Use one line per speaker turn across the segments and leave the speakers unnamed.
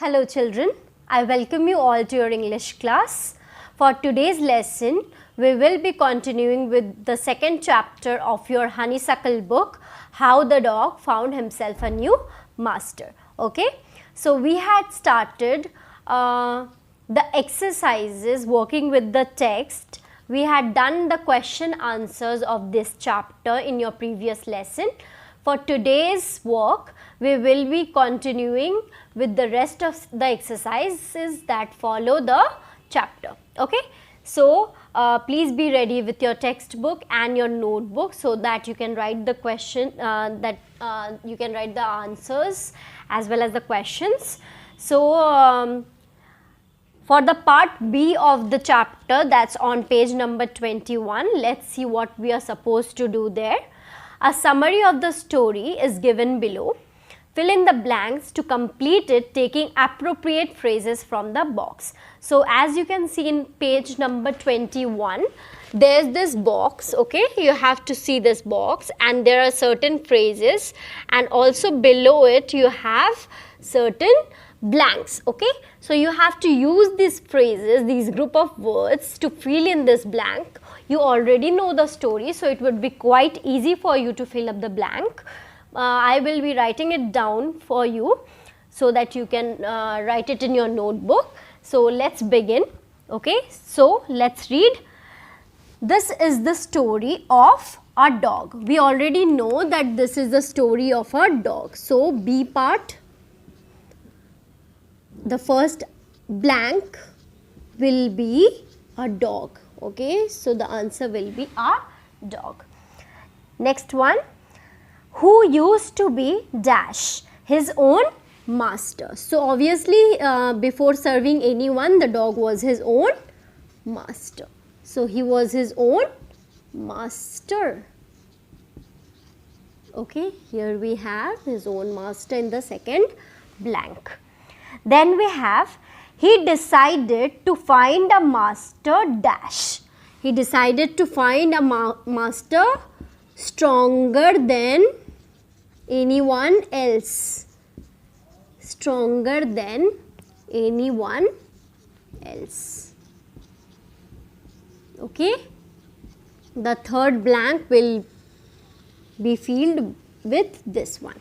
Hello children, I welcome you all to your English class. For today's lesson, we will be continuing with the second chapter of your honeysuckle book, How the Dog Found Himself a New Master. Okay, so we had started the exercises working with the text. We had done the question answers of this chapter in your previous lesson. For today's work, we will be continuing with the rest of the exercises that follow the chapter. Okay, so please be ready with your textbook and your notebook so that you can write the question you can write the answers as well as the questions. So for the part B of the chapter, that's on page number 21, let's see what we are supposed to do there. A summary of the story is given below. Fill in the blanks to complete it, taking appropriate phrases from the box. So as you can see in page number 21, there's this box, okay, you have to see this box, and there are certain phrases, and also below it you have certain blanks. Okay, so you have to use these phrases, these group of words, to fill in this blank. You already know the story, so it would be quite easy for you to fill up the blank. I will be writing it down for you so that you can write it in your notebook. So let's begin. Okay, so let's read. This is the story of a dog. We already know that this is the story of a dog. So B part, the first blank will be a dog. Okay, so the answer will be a dog. Next one, who used to be dash, his own master. So obviously before serving anyone, the dog was his own master. So he was his own master. Okay, here we have his own master in the second blank. Then we have, he decided to find a master dash. He decided to find a master stronger than anyone else. Stronger than anyone else. Okay. The third blank will be filled with this one.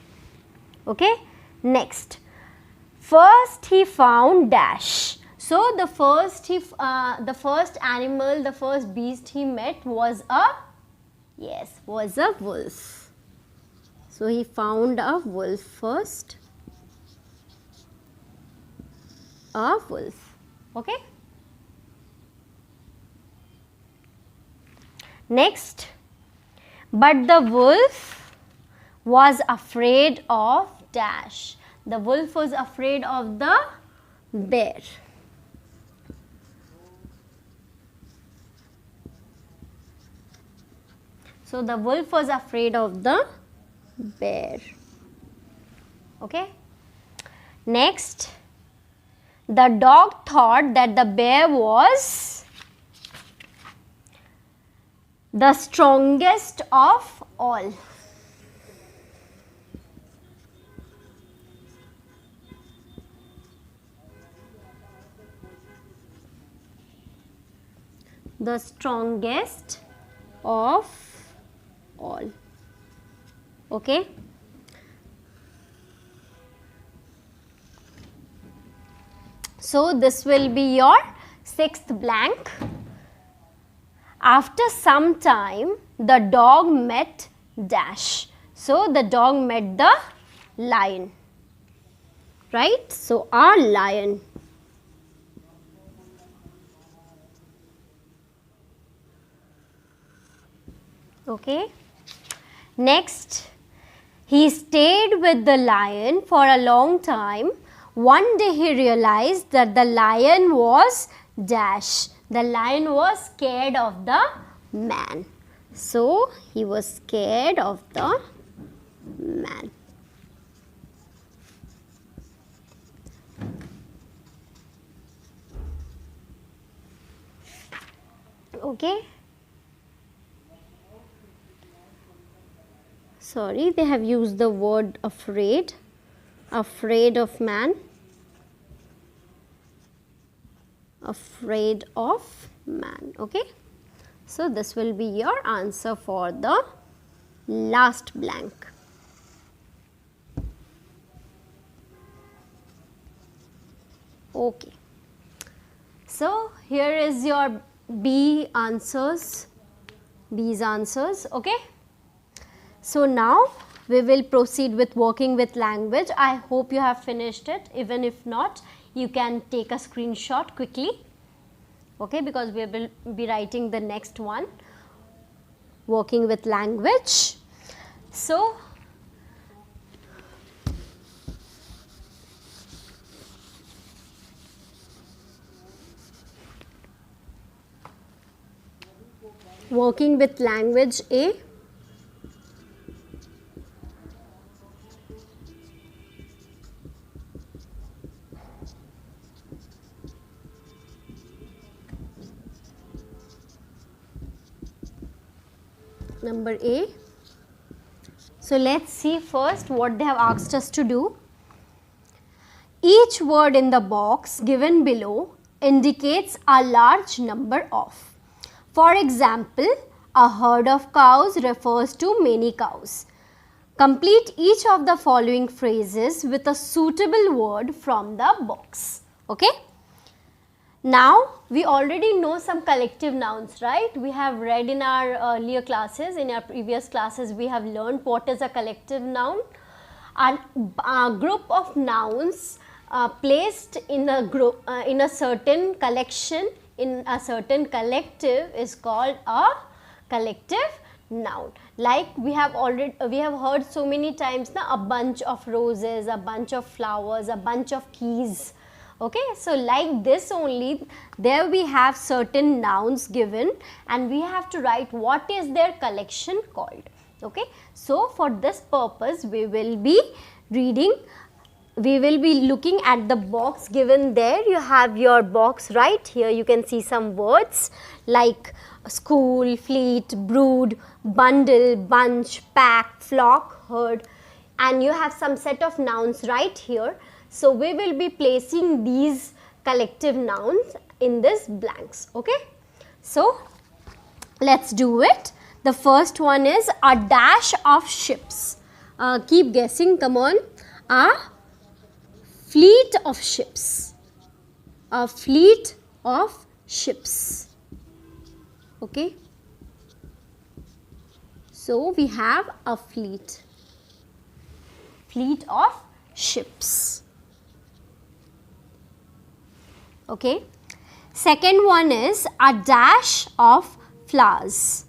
Okay. Next. First he found dash. So the first animal, the first beast he met was a wolf. So he found a wolf first. A wolf. Okay. Next, but the wolf was afraid of dash. The wolf was afraid of the bear. So the wolf was afraid of the bear. Okay. Next, the dog thought that the bear was the strongest of all. The strongest of all. Okay. So this will be your sixth blank. After some time, the dog met dash. So the dog met the lion. Right? So our lion. Okay. Next, he stayed with the lion for a long time. One day he realized that the lion was dash. The lion was scared of the man. So he was scared of the man. Okay. Sorry, they have used the word afraid. Afraid of man. Afraid of man. Okay. So this will be your answer for the last blank. Okay. So here is your B's answers. Okay. So now we will proceed with working with language. I hope you have finished it. Even if not, you can take a screenshot quickly. Okay, because we will be writing the next one, working with language. So working with language A. Number A. So let's see first what they have asked us to do. Each word in the box given below indicates a large number of. For example, a herd of cows refers to many cows. Complete each of the following phrases with a suitable word from the box. Okay. Now, we already know some collective nouns, right? We have read in our earlier classes, in our previous classes, we have learned what is a collective noun. A group of nouns placed in a group, in a certain collection, in a certain collective is called a collective noun. Like we have heard so many times now, a bunch of roses, a bunch of flowers, a bunch of keys. Okay, so like this only, there we have certain nouns given and we have to write what is their collection called. Okay, so for this purpose we will be reading, we will be looking at the box given there. You have your box right here, you can see some words like school, fleet, brood, bundle, bunch, pack, flock, herd, and you have some set of nouns right here. So we will be placing these collective nouns in this blanks. Okay. So let's do it. The first one is a dash of ships. Keep guessing, come on. A fleet of ships. A fleet of ships. Okay. So we have a fleet. Fleet of ships. Okay. Second one is a dash of flowers.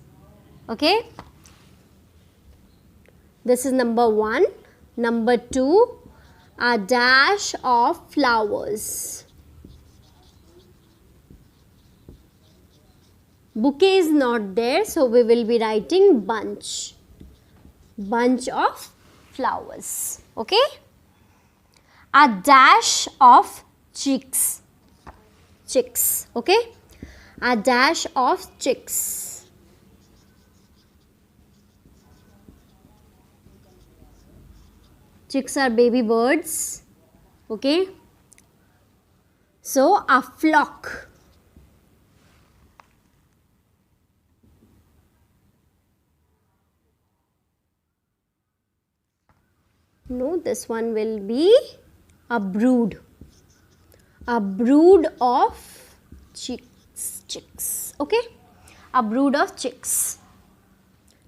Okay. This is number 1. Number 2, a dash of flowers. Bouquet is not there, so we will be writing bunch. Bunch of flowers. Okay. A dash of chicks. Chicks. Okay. A dash of chicks. Chicks are baby birds. Okay. So a flock. No, this one will be a brood. A brood of chicks. Okay. A brood of chicks.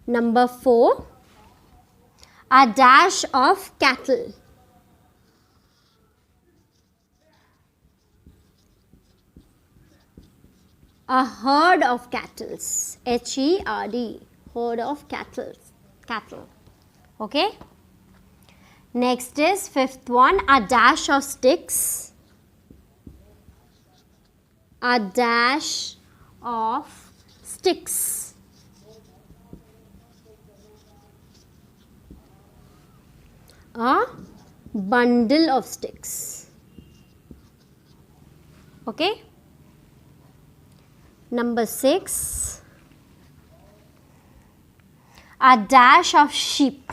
Number 4, a dash of cattle. A herd of cattle. H-E-R-D. Herd of cattle. Okay. Next is 5th one, a dash of sticks. A dash of sticks. A bundle of sticks. Okay. Number 6, a dash of sheep.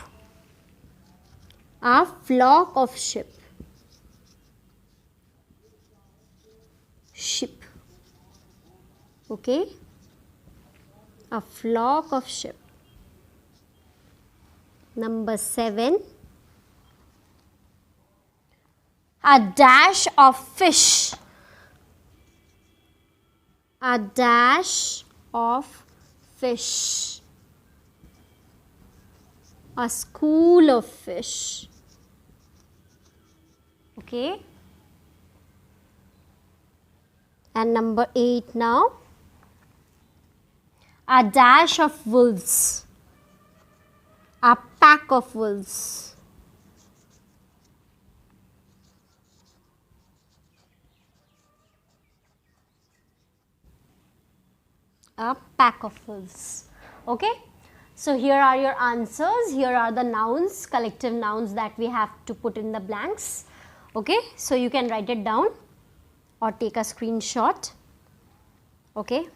A flock of sheep. Sheep. Okay, a flock of sheep. Number 7, a dash of fish. A dash of fish. A school of fish. Okay. And number 8 now, a dash of wolves. A pack of wolves. A pack of wolves. Okay. So here are your answers. Here are the nouns, collective nouns that we have to put in the blanks. Okay. So you can write it down or take a screenshot. Okay.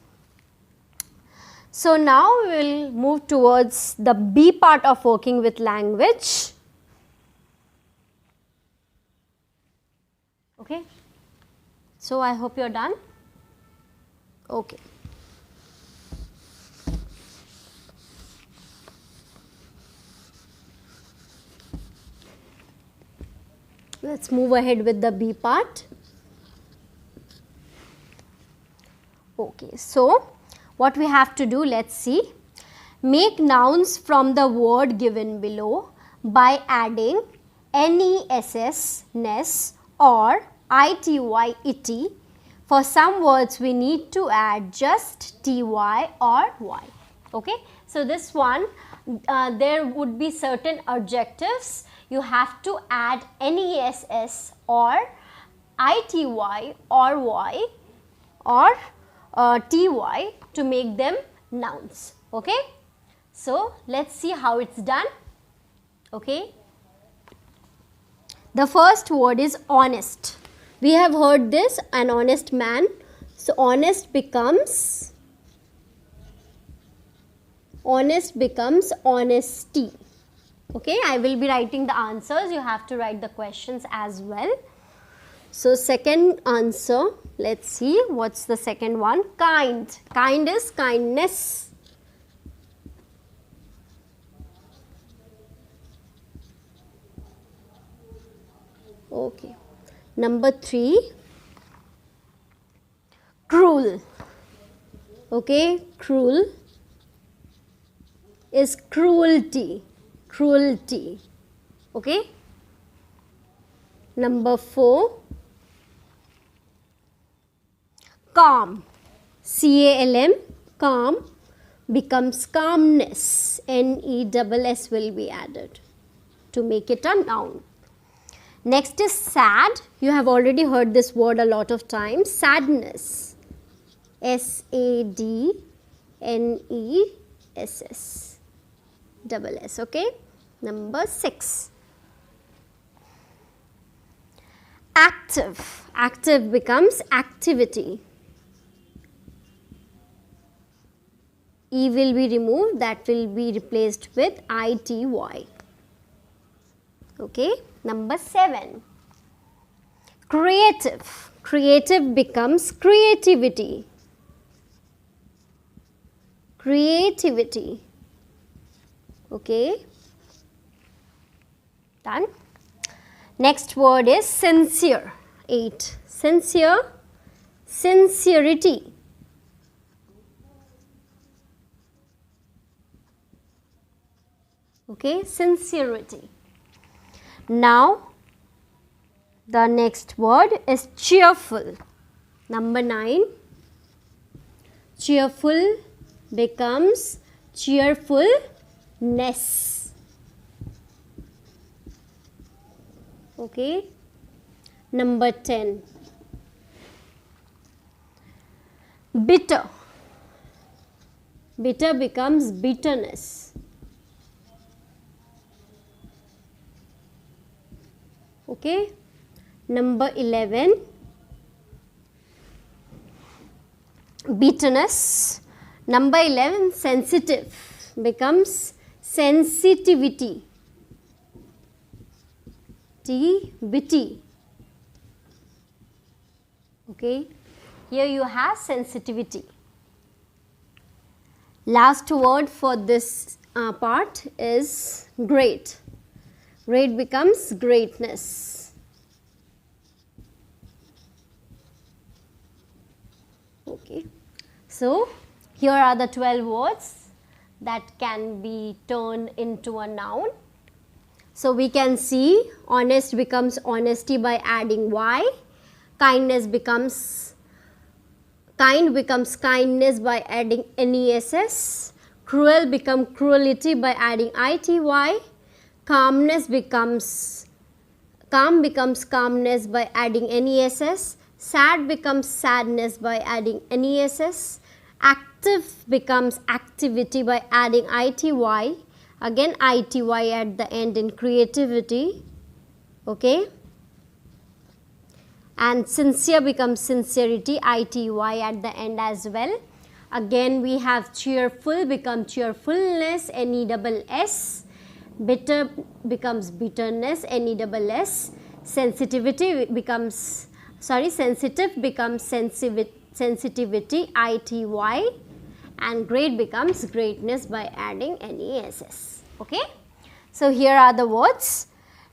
So now we will move towards the B part of working with language. Okay. So I hope you're done. Okay. Let's move ahead with the B part. Okay, so what we have to do, let's see. Make nouns from the word given below by adding ness, ness or ity. For some words we need to add just ty or y. Okay, so this one there would be certain adjectives. You have to add ness or ity or y or ty to make them nouns. Okay, so let's see how it's done. Okay, the first word is honest. We have heard this, an honest man. So honest becomes honesty. Okay, I will be writing the answers. You have to write the questions as well. So second answer, let's see what's the second one. Kind. Kind is kindness. Okay. Number 3, cruel. Okay, cruel is cruelty. Cruelty. Okay. Number 4, calm. CALM, calm becomes calmness. NESS will be added to make it a noun. Next is sad. You have already heard this word a lot of times. Sadness. SADNESS. SS. Okay. Number 6. Active. Active becomes activity. E will be removed. That will be replaced with ITY. Okay. Number 7. Creative. Creative becomes creativity. Creativity. Okay. Done. Next word is sincere. 8. Sincere. Sincerity. Okay. Sincerity. Now, the next word is cheerful. Number 9. Cheerful becomes cheerfulness. Okay. Number 10. Bitter. Bitter becomes bitterness. Okay. Number 11. Bitterness. Number 11. Sensitive becomes sensitivity. Bitty. Okay. Here you have sensitivity. Last word for this part is great. Great becomes greatness. Okay. So, here are the 12 words that can be turned into a noun. So, we can see honest becomes honesty by adding y, kindness becomes kindness by adding ness, cruel becomes cruelty by adding ity, calm becomes calmness by adding ness, sad becomes sadness by adding ness, active becomes activity by adding ity, again ity at the end in creativity, okay. And sincere becomes sincerity, ity at the end as well. Again we have cheerful becomes cheerfulness, ness, bitter becomes bitterness, ness, sensitive becomes sensitivity, ity, and great becomes greatness by adding ness, okay. So, here are the words.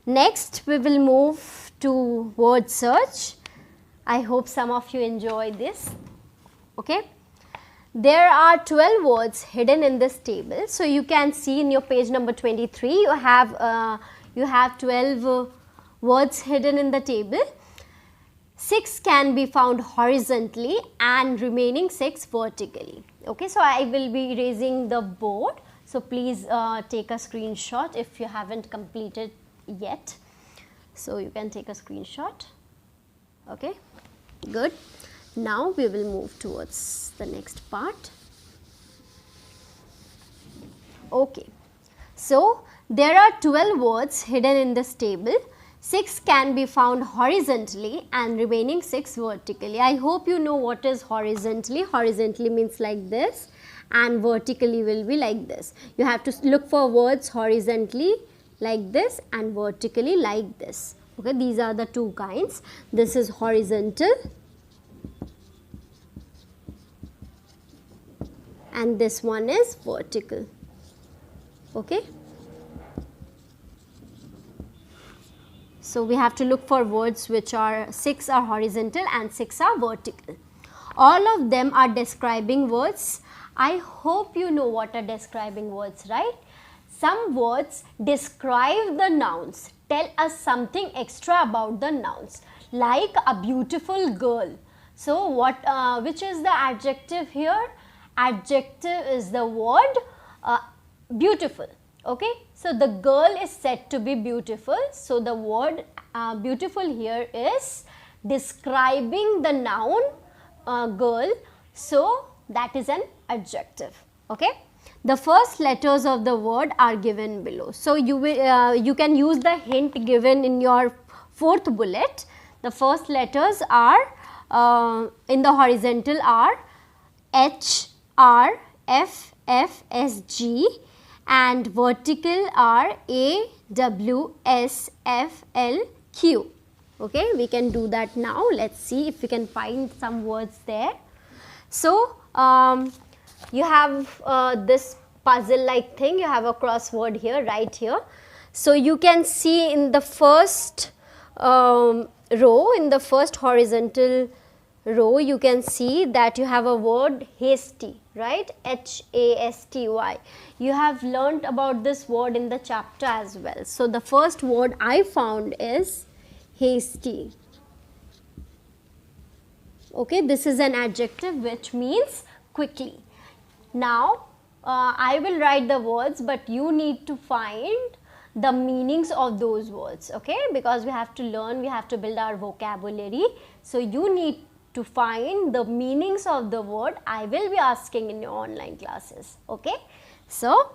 Next we will move to word search. I hope some of you enjoy this, okay. There are 12 words hidden in this table. So, you can see in your page number 23 you have 12 words hidden in the table. 6 can be found horizontally and remaining 6 vertically, okay. So, I will be raising the board. So, please take a screenshot if you haven't completed yet. So, you can take a screenshot, okay, good. Now, we will move towards the next part, okay. So, there are 12 words hidden in this table. 6 can be found horizontally and remaining 6 vertically. I hope you know what is horizontally. Horizontally means like this and vertically will be like this. You have to look for words horizontally like this and vertically like this. Okay, these are the two kinds. This is horizontal and this one is vertical. Okay. So, we have to look for words which are 6 are horizontal and 6 are vertical. All of them are describing words. I hope you know what are describing words, right? Some words describe the nouns, tell us something extra about the nouns, like a beautiful girl. So, which is the adjective here? Adjective is the word beautiful, okay. So, the girl is said to be beautiful. So, the word beautiful here is describing the noun girl. So, that is an adjective, okay. The first letters of the word are given below. So, you can use the hint given in your 4th bullet. The first letters are in the horizontal are H, R, F, F, S, G, and vertical are A, W, S, F, L, Q. Okay, we can do that now. Let's see if we can find some words there. So, you have this puzzle like thing, you have a crossword here, right here. So, you can see in the first row, in the first horizontal row, you can see that you have a word hasty, right, H-A-S-T-Y. You have learnt about this word in the chapter as well. So, the first word I found is hasty. Okay, this is an adjective which means quickly. Now, I will write the words, but you need to find the meanings of those words, okay, because we have to learn, we have to build our vocabulary. So, you need to find the meanings of the word I will be asking in your online classes, okay. So,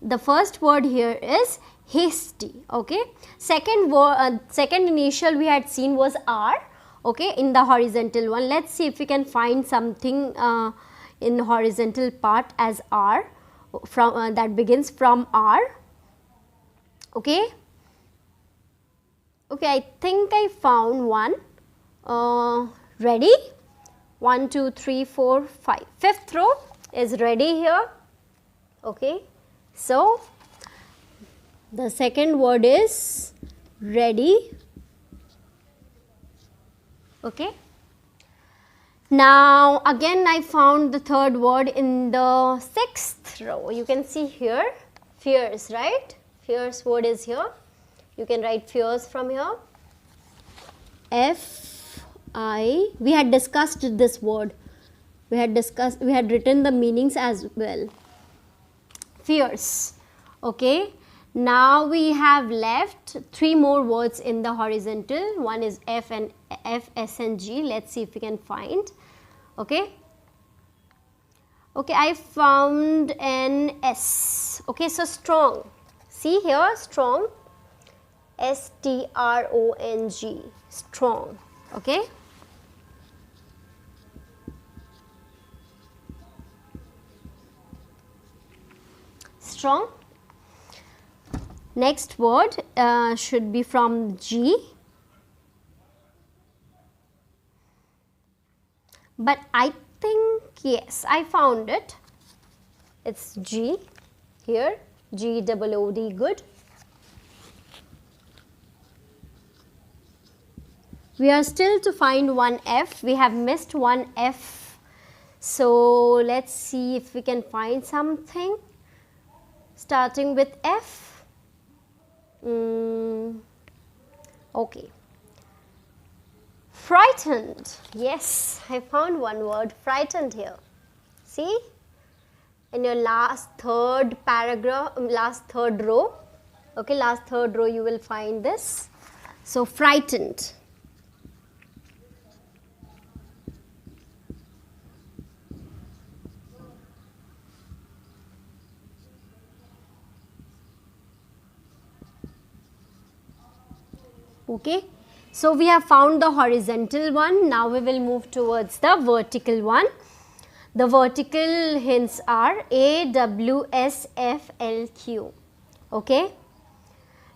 the first word here is hasty, okay. Second word, second initial we had seen was R, okay, in the horizontal one. Let's see if we can find something in horizontal part as R, from that begins from R, okay. Okay, I think I found one. Ready? 1, 2, 3, 4, 5. Fifth row is ready here. Okay, so the second word is ready. Okay. Now again I found the third word in the sixth row. You can see here, fierce, right? Fierce word is here. You can write fierce from here. F-I, we had discussed this word. We had written the meanings as well. Fierce. Okay. Now we have left 3 more words in the horizontal. One is F, S and G. Let's see if we can find. Okay. Okay, I found an S. Okay, so strong. See here, strong. S-T-R-O-N-G. Strong. Okay. Strong. Next word should be from G. But I think, yes, I found it. It's G here. G-O-O-D, good. We are still to find one F. We have missed one F. So let's see if we can find something starting with F. Okay. Frightened. Yes, I found one word, frightened here. See? In your last third paragraph, last third row. Okay, last third row you will find this. So, frightened. Okay. So, we have found the horizontal one. Now, we will move towards the vertical one. The vertical hints are A, W, S, F, L, Q. Okay.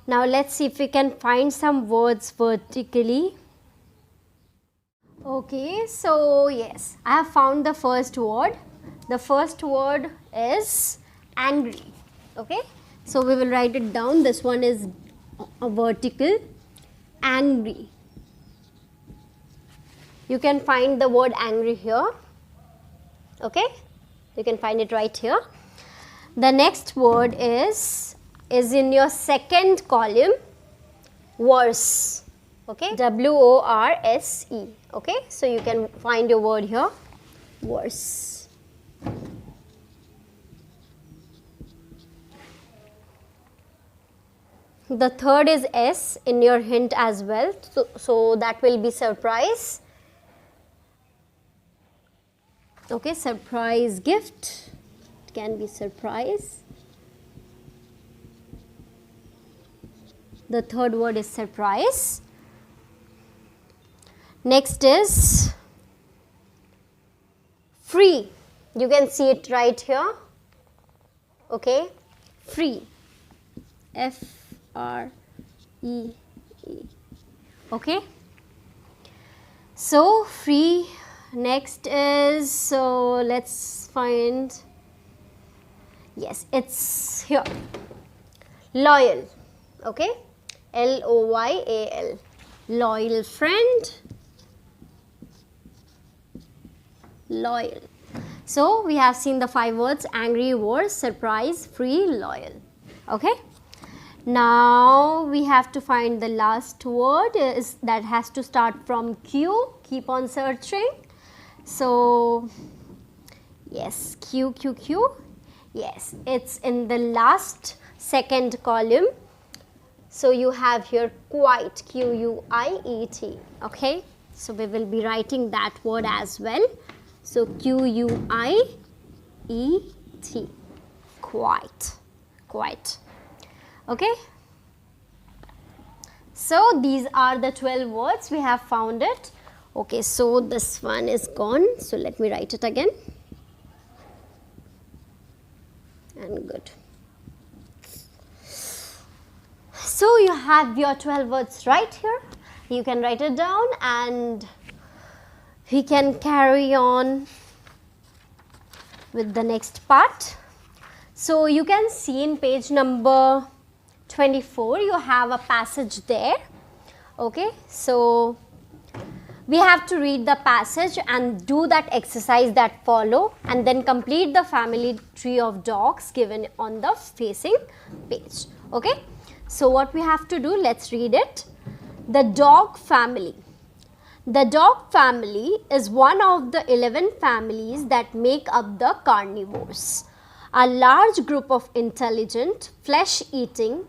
Now, let's see if we can find some words vertically. Okay. So, yes, I have found the first word. The first word is angry. Okay. So, we will write it down. This one is a vertical. Angry. You can find the word angry here. Okay, you can find it right here. The next word is in your second column, worse. Okay, W-O-R-S-E. Okay, so you can find your word here, worse. The third is S in your hint as well, so that will be surprise. Okay, surprise gift, it can be surprise. The third word is surprise. Next is free, you can see it right here. Okay, free, F-R-E-E. Okay, so free. Next is, so let's find, yes, it's here, loyal. Okay, L-O-Y-A-L, loyal friend, loyal. So we have seen the 5 words: angry, worse, surprise, free, loyal. Okay. Now we have to find the last word is that has to start from Q. Keep on searching. So yes, Q, Q, Q. Yes, it's in the last second column. So you have here quite, Q-U-I-E-T. Okay, so we will be writing that word as well. So Q-U-I-E-T, quite, quite. Okay. So these are the 12 words, we have found it. Okay, so this one is gone, so let me write it again. And good. So you have your 12 words right here. You can write it down and we can carry on with the next part. So you can see in page number 24, you have a passage there. Okay, so we have to read the passage and do that exercise that follow, and then complete the family tree of dogs given on the facing page. Okay, so what we have to do, let's read it. The dog family. The dog family is one of the 11 families that make up the carnivores, a large group of intelligent, flesh-eating,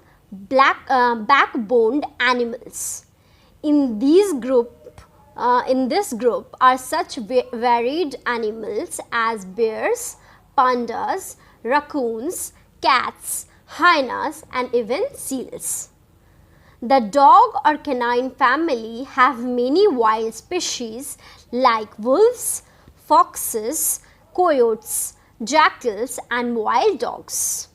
backboned animals. In this group are such varied animals as bears, pandas, raccoons, cats, hyenas, and even seals. The dog or canine family have many wild species like wolves, foxes, coyotes, jackals, and wild dogs.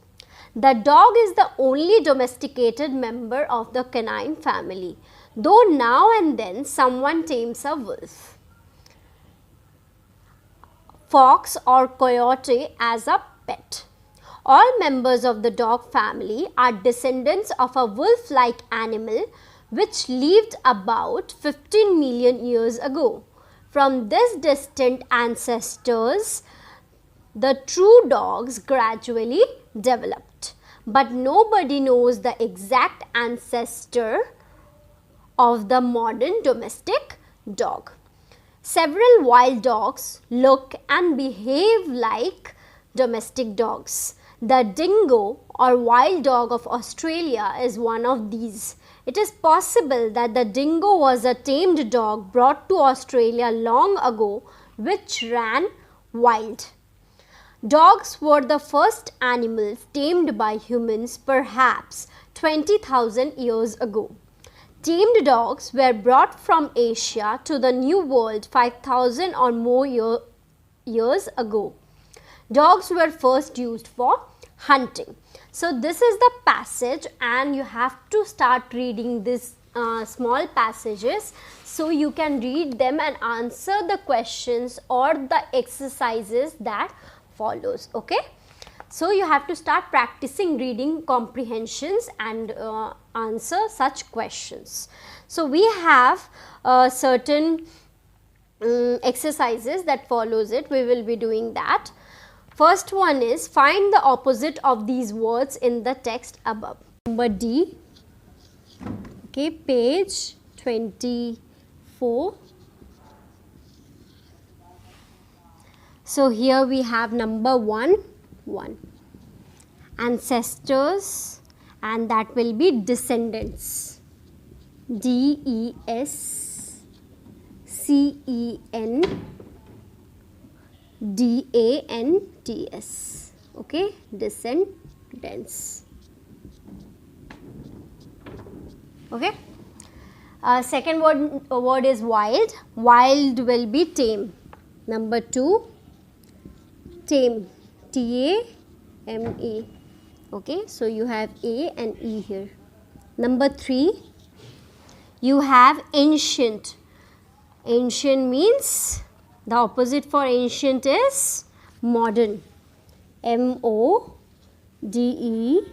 The dog is the only domesticated member of the canine family, though now and then someone tames a wolf, fox, or coyote as a pet. All members of the dog family are descendants of a wolf-like animal which lived about 15 million years ago. From this distant ancestors, the true dogs gradually developed, but nobody knows the exact ancestor of the modern domestic dog. Several wild dogs look and behave like domestic dogs. The dingo or wild dog of Australia is one of these. It is possible that the dingo was a tamed dog brought to Australia long ago which ran wild. Dogs were the first animals tamed by humans perhaps 20,000 years ago. Tamed dogs were brought from Asia to the New World 5,000 or more years ago. Dogs were first used for hunting. So this is the passage, and you have to start reading these small passages so you can read them and answer the questions or the exercises that follows. Okay, so you have to start practicing reading comprehensions and answer such questions. So we have certain exercises that follows it. We will be doing that. First one is find the opposite of these words in the text above. Number D. Okay, page 24. So here we have number 1, ancestors, and that will be descendants. DESCENDANTS. Okay, descendants. Okay. Second word is wild. Wild will be tame. Number 2, tame. TAME. Okay, so you have A and E here. Number 3, you have ancient. Ancient means the opposite for ancient is modern. MODERN.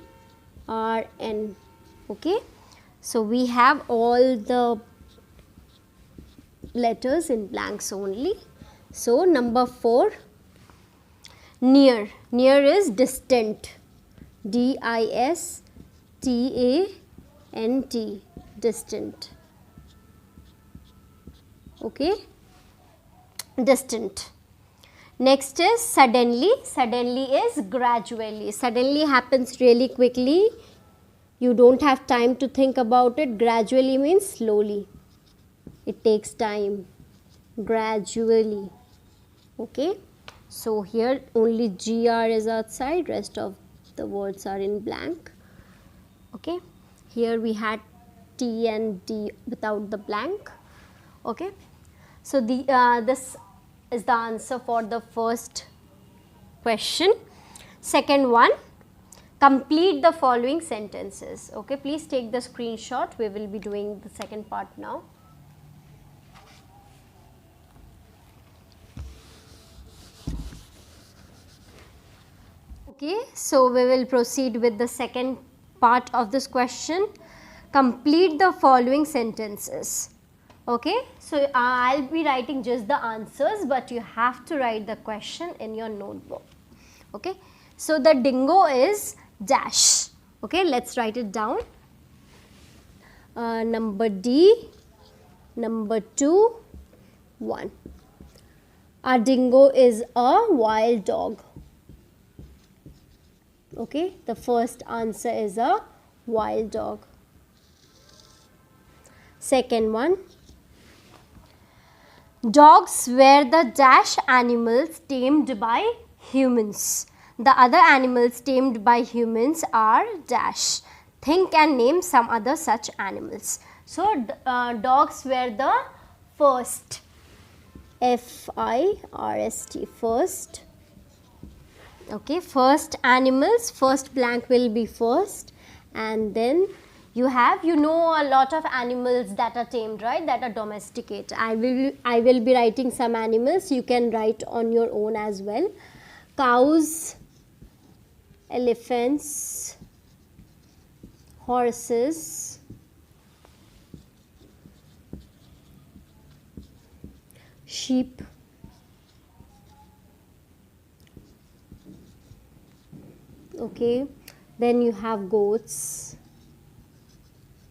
Okay, so we have all the letters in blanks only. So number 4, near. Near is distant. DISTANT. Distant. Okay, distant. Next is suddenly. Suddenly is gradually. Suddenly happens really quickly. You don't have time to think about it. Gradually means slowly. It takes time. Gradually. Okay. So here only GR is outside. Rest of the words are in blank. Okay. Here we had T and D without the blank. Okay. So this is the answer for the first question. Second one, complete the following sentences. Okay, please take the screenshot. We will be doing the second part now. Okay, so we will proceed with the second part of this question. Complete the following sentences. Okay, so I'll be writing just the answers, but you have to write the question in your notebook. Okay, so the dingo is dash. Okay, let's write it down. Number D, number 2, 1. A dingo is a wild dog. Okay, the first answer is a wild dog. Second one, dogs were the dash animals tamed by humans. The other animals tamed by humans are dash. Think and name some other such animals. So, dogs were the first, F-I-R-S-T, first. Okay, first animals, first blank will be first, and then you know a lot of animals that are tamed, right, that are domesticated. I will be writing some animals, you can write on your own as well. Cows, elephants, horses, sheep, okay, then you have goats.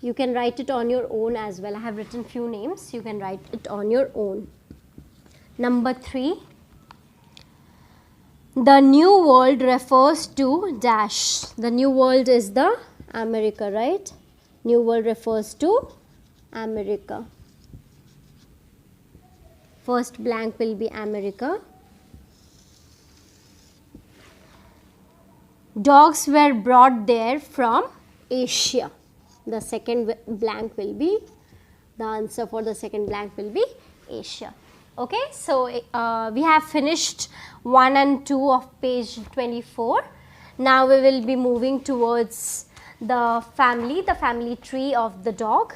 You can write it on your own as well. I have written few names, you can write it on your own. Number 3, the new world refers to dash. The new world is the America, right? New world refers to America. First blank will be America. Dogs were brought there from Asia. The second blank will be, the answer for the second blank will be Asia. Okay, so we have finished 1 and 2 of page 24. Now we will be moving towards the family tree of the dog.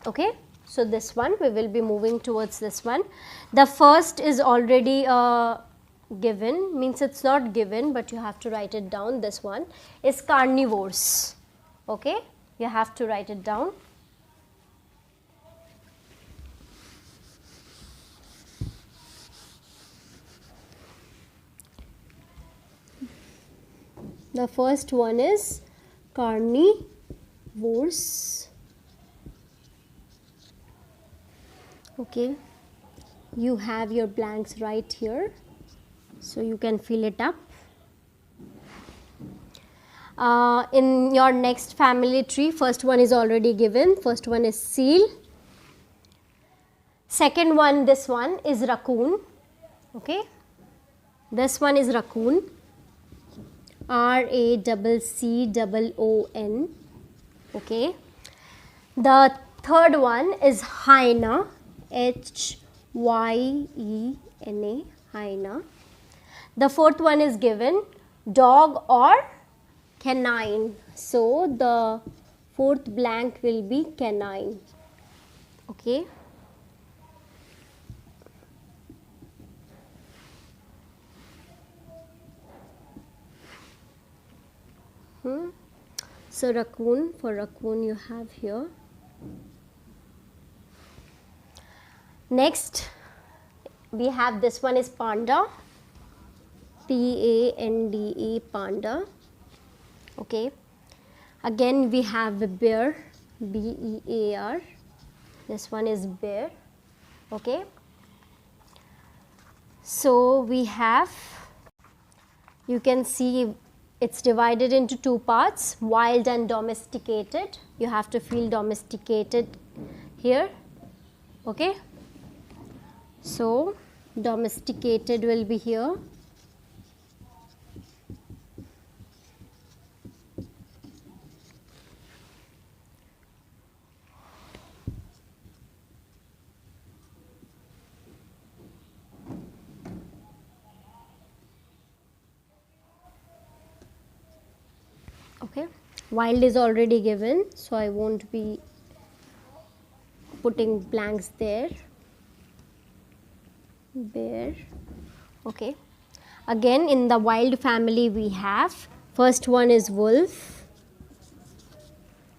Okay, so this one we will be moving towards this one. The first is already given, means it's not given, but you have to write it down. This one is carnivores. Okay, you have to write it down. The first one is carnivores. Okay, you have your blanks right here, so you can fill it up. In your next family tree, first one is already given. First one is seal. Second one, this one is raccoon. Okay, this one is raccoon, R-A-C-C-O-O-N. Okay, the third one is hyena, H-Y-E-N-A, hyena. The fourth one is given, dog or canine. So the fourth blank will be canine. Okay. So raccoon, for raccoon you have here. Next we have, this one is panda, P-A-N-D-E, panda. Okay, again we have a bear, B-E-A-R. This one is bear. Okay, so we have, you can see it's divided into two parts, wild and domesticated. You have to feel domesticated here. Okay, so domesticated will be here. Okay, wild is already given, so I won't be putting blanks there. Bear. Okay, Again, in the wild family we have, first one is wolf,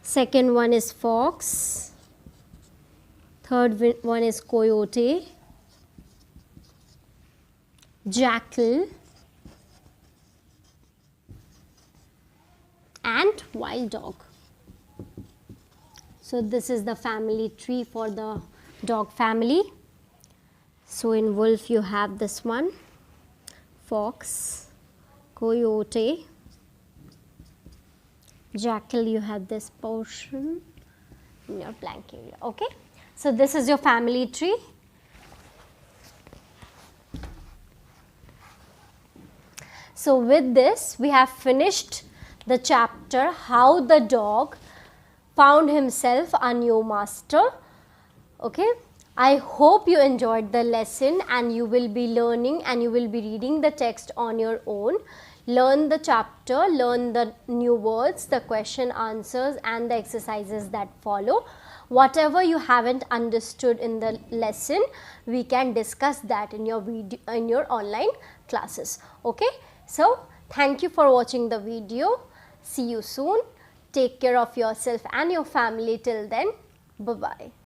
second one is fox, third one is coyote, jackal, and wild dog. So this is the family tree for the dog family. So in wolf you have this one, fox, coyote, jackal, you have this portion in your blank area. Okay, so this is your family tree. So with this we have finished the chapter how the dog found himself a new master. Okay, I hope you enjoyed the lesson and you will be learning and you will be reading the text on your own. Learn the chapter, learn the new words, the question answers and the exercises that follow. Whatever you haven't understood in the lesson, we can discuss that in your video, in your online classes. Okay, so thank you for watching the video. See you soon. Take care of yourself and your family till then. Bye-bye.